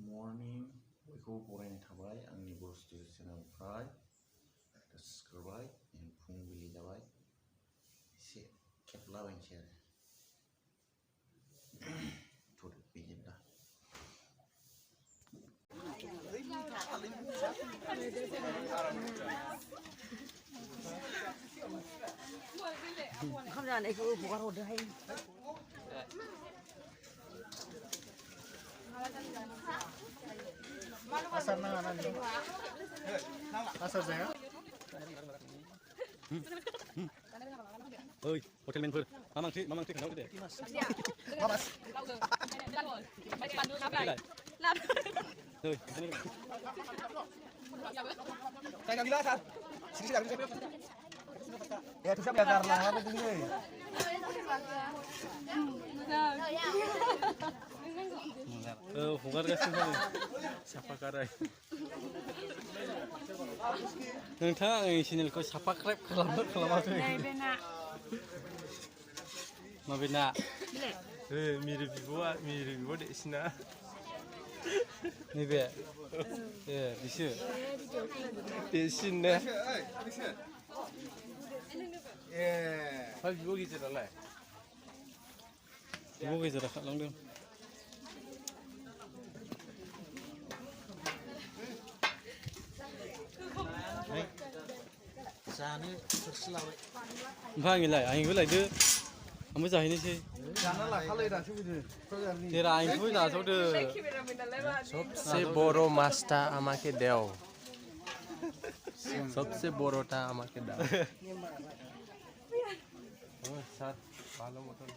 morning बयखौबो बरायनाय थाबाय आंनि बर' स्टुडिअ चेनेलनिफ्राय दा सिखारबाय फुंबिलि जाबाय एसे खेबलाबायनोसै आरो थ'दो बिदिब्ला ओंखाम जानायखौ हगार हरदोहाय आसार नाङा ना आसार जाया ओइ हटेलमेनफोर मा ओंख्रि खोन्थाहरदो दे जायगा गैला सार सिरि जागोन ya bisa belajar lah apa itu nih हगारगासिनो दं साफाकाराय नोंथाङा आंनि चेनेलखौ साफाक्राइब खालामाखै माबे ना मिरु बिब'आ देसिना नैबे ए बिसो देसिना बिब' गेजेरालाय बिब' गेजेरा खालामदों जानो थोरसि लाबाय ओमफ्राय आंनिखौ लायदो आंबो जाहैनोसै जाना लाखालाय दासो बिदि तेरा आंनिखौबो जाथ'दो सबसे बड़ो माछटा আমাকে দাও सबसे বড়টা আমাকে দাও স্যার ভালো মতন